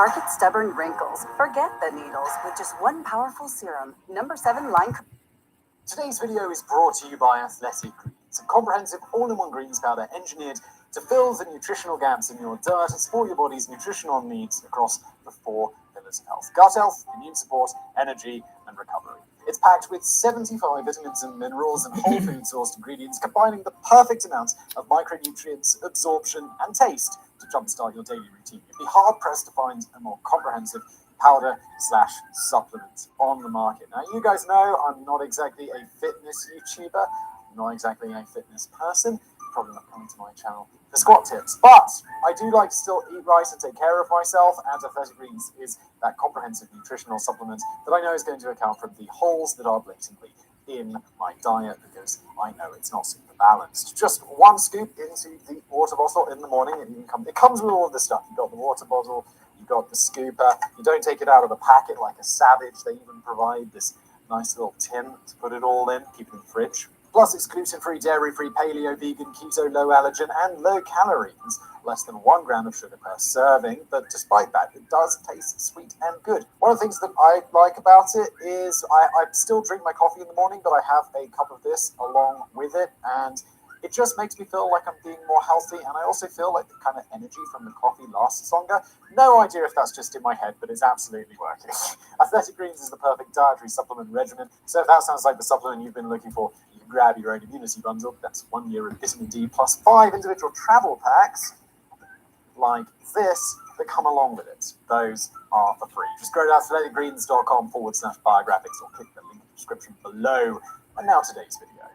Target stubborn wrinkles. Forget the needles with just one powerful serum. Number 7 line. Today's video is brought to you by Athletic Greens, a comprehensive all-in-one greens powder engineered to fill the nutritional gaps in your diet and support your body's nutritional needs across the 4 pillars of health: gut health, immune support, energy, and recovery. It's packed with 75 vitamins and minerals and whole food sourced ingredients, combining the perfect amounts of micronutrients, absorption, and taste to jumpstart your daily routine. You'd be hard-pressed to find a more comprehensive powder/supplement on the market. Now, you guys know I'm not exactly a fitness YouTuber, I'm not exactly a fitness person. You're probably not coming to my channel for squat tips, but I do like to still eat right and take care of myself, and Athletic Greens is that comprehensive nutritional supplement that I know is going to account for the holes that are blatantly in my diet, because I know it's not super balanced. Just one scoop into the water bottle in the morning, and it comes with all of the stuff. You've got the water bottle, you've got the scooper. You don't take it out of the packet like a savage. They even provide this nice little tin to put it all in, keep it in the fridge. Plus, it's gluten-free, dairy-free, paleo, vegan, keto, low allergen, and low calories. Less than 1 gram of sugar per serving, but despite that, it does taste sweet and good. One of the things that I like about it is I still drink my coffee in the morning, but I have a cup of this along with it, and it just makes me feel like I'm being more healthy, and I also feel like the kind of energy from the coffee lasts longer. No idea if that's just in my head, but it's absolutely working. Athletic Greens is the perfect dietary supplement regimen, so if that sounds like the supplement you've been looking for, you can grab your own immunity bundle. That's 1 year of vitamin D plus 5 individual travel packs like this that come along with it. Those are for free. Just go to athleticgreens.com/biographics or click the link in the description below. And now today's video.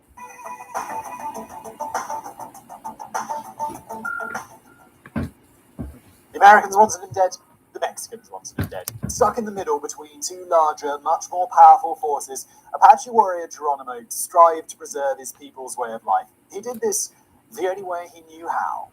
The Americans once have been dead, the Mexicans once have been dead. Stuck in the middle between 2 larger, much more powerful forces, Apache warrior Geronimo strived to preserve his people's way of life. He did this the only way he knew how: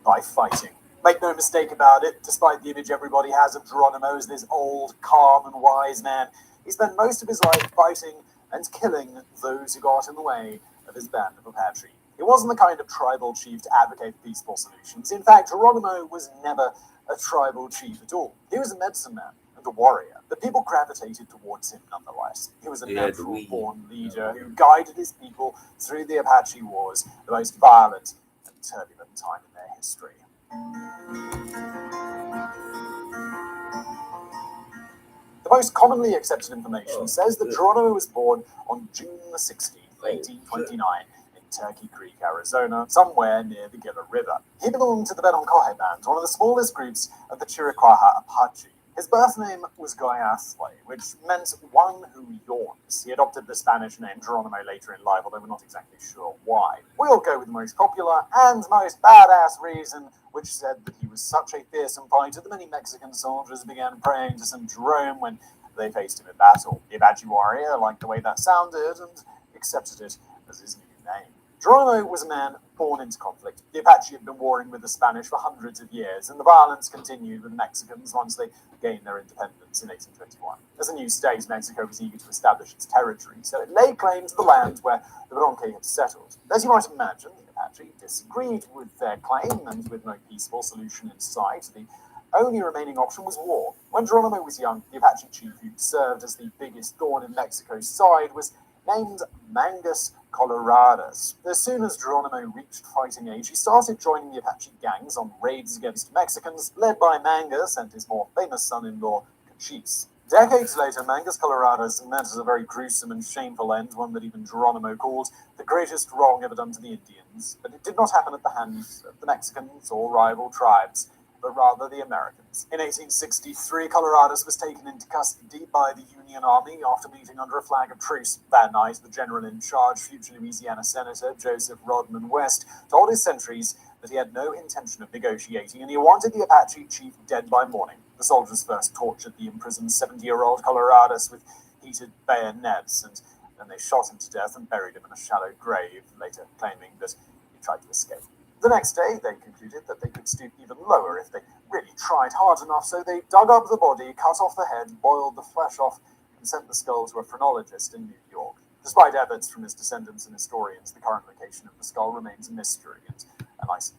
by fighting. Make no mistake about it, despite the image everybody has of Geronimo as this old, calm, and wise man, he spent most of his life fighting and killing those who got in the way of his band of Apache. He wasn't the kind of tribal chief to advocate peaceful solutions. In fact, Geronimo was never a tribal chief at all. He was a medicine man and a warrior, but people gravitated towards him nonetheless. He was a natural-born leader who guided his people through the Apache Wars, the most violent and turbulent time in their history. The most commonly accepted information says that Geronimo was born on June the 16th, 1829, in Turkey Creek, Arizona, somewhere near the Gila River. He belonged to the Benoncohe band, one of the smallest groups of the Chiricahua Apache. His birth name was Goyasle, which meant one who yawns. He adopted the Spanish name Geronimo later in life, although we're not exactly sure why. We'll go with the most popular and most badass reason, which said that he was such a fearsome fighter that many Mexican soldiers began praying to St. Jerome when they faced him in battle. The Apache warrior liked the way that sounded and accepted it as his new name. Geronimo was a man born into conflict. The Apache had been warring with the Spanish for hundreds of years, and the violence continued with the Mexicans once they gained their independence in 1821. As a new state, Mexico was eager to establish its territory, so it laid claim to the land where the Benoncohe had settled. As you might imagine, the Apache disagreed with their claim, and with no peaceful solution in sight, the only remaining option was war. When Geronimo was young, the Apache chief who served as the biggest thorn in Mexico's side was named Mangus Coloradus. As soon as Geronimo reached fighting age, he started joining the Apache gangs on raids against Mexicans, led by Mangus and his more famous son-in-law, Cochise. Decades later, Mangus Coloradus met a very gruesome and shameful end, one that even Geronimo called the greatest wrong ever done to the Indians. But it did not happen at the hands of the Mexicans or rival tribes, but rather the Americans. In 1863, Coloradus was taken into custody by the Union Army after meeting under a flag of truce. That night, the general in charge, future Louisiana Senator Joseph Rodman West, told his sentries that he had no intention of negotiating, and he wanted the Apache chief dead by morning. The soldiers first tortured the imprisoned 70-year-old Coloradus with heated bayonets, and then they shot him to death and buried him in a shallow grave, later claiming that he tried to escape. The next day, they concluded that they could stoop even lower if they really tried hard enough, so they dug up the body, cut off the head, boiled the flesh off, and sent the skull to a phrenologist in New York. Despite efforts from his descendants and historians, the current location of the skull remains a mystery, and a nice